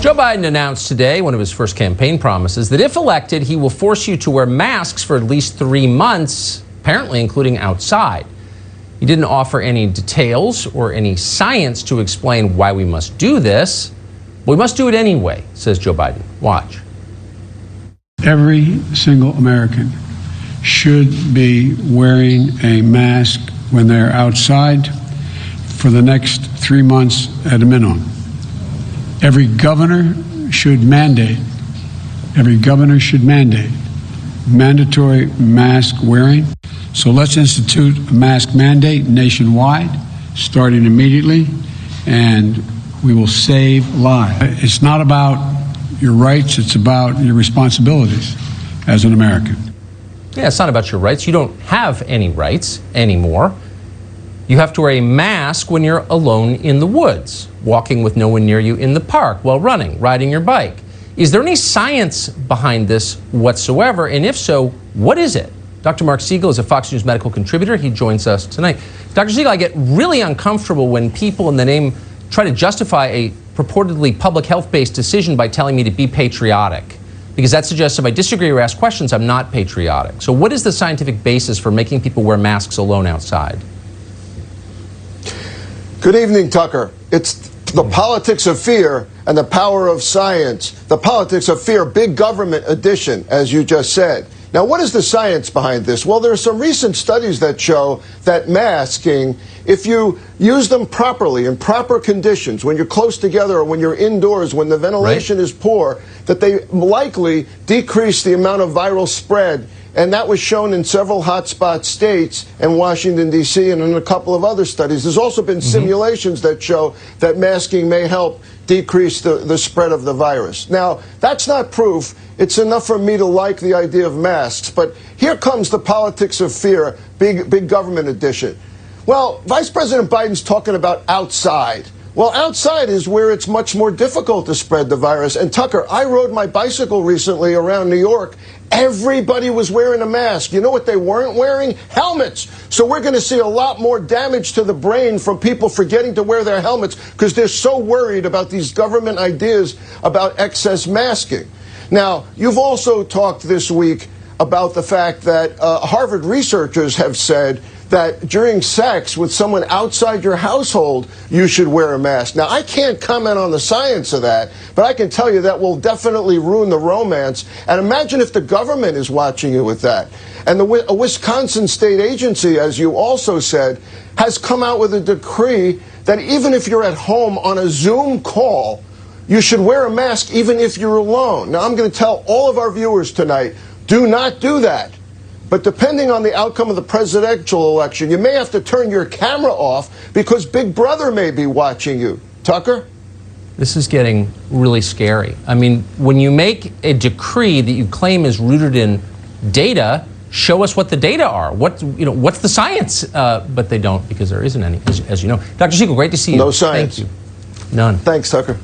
Joe Biden announced today, one of his first campaign promises, that if elected, he will force you to wear masks for at least 3 months, apparently including outside. He didn't offer any details or any science to explain why we must do this. We must do it anyway, says Joe Biden. Watch. Every single American should be wearing a mask when they're outside for the next 3 months at a minimum. Every governor should mandate mandatory mask wearing. So let's institute a mask mandate nationwide, starting immediately, and we will save lives. It's not about your rights, it's about your responsibilities as an American. Yeah, it's not about your rights. You don't have any rights anymore. You have to wear a mask when you're alone in the woods, walking with no one near you in the park, while running, riding your bike. Is there any science behind this whatsoever? And if so, what is it? Dr. Marc Siegel is a Fox News medical contributor. He joins us tonight. Dr. Siegel, I get really uncomfortable when people in the name try to justify a purportedly public health-based decision by telling me to be patriotic, because that suggests if I disagree or ask questions, I'm not patriotic. So what is the scientific basis for making people wear masks alone outside? Good evening, Tucker. It's the politics of fear and the power of science. The politics of fear, big government edition, as you just said. Now, what is the science behind this? Well, there are some recent studies that show that masking, if you use them properly, in proper conditions, when you're close together or when you're indoors, when the ventilation is poor, that they likely decrease the amount of viral spread. And that was shown in several hotspot states and Washington, D.C., and in a couple of other studies. There's also been simulations that show that masking may help decrease the spread of the virus. Now, that's not proof. It's enough for me to like the idea of masks. But here comes the politics of fear, big government edition. Well, Vice President Biden's talking about outside. Well, outside is where it's much more difficult to spread the virus. And Tucker, I rode my bicycle recently around New York. Everybody was wearing a mask. You know what they weren't wearing? Helmets. So we're going to see a lot more damage to the brain from people forgetting to wear their helmets because they're so worried about these government ideas about excess masking. Now, you've also talked this week about the fact that Harvard researchers have said that during sex with someone outside your household, you should wear a mask. Now, I can't comment on the science of that, but I can tell you that will definitely ruin the romance. And imagine if the government is watching you with that. And a Wisconsin state agency, as you also said, has come out with a decree that even if you're at home on a Zoom call, you should wear a mask even if you're alone. Now, I'm going to tell all of our viewers tonight, do not do that. But depending on the outcome of the presidential election, you may have to turn your camera off because Big Brother may be watching you. Tucker? This is getting really scary. I mean, when you make a decree that you claim is rooted in data, show us what the data are. What's the science? But they don't, because there isn't any, as you know. Dr. Siegel, great to see you. No science. Thank you. None. Thanks, Tucker.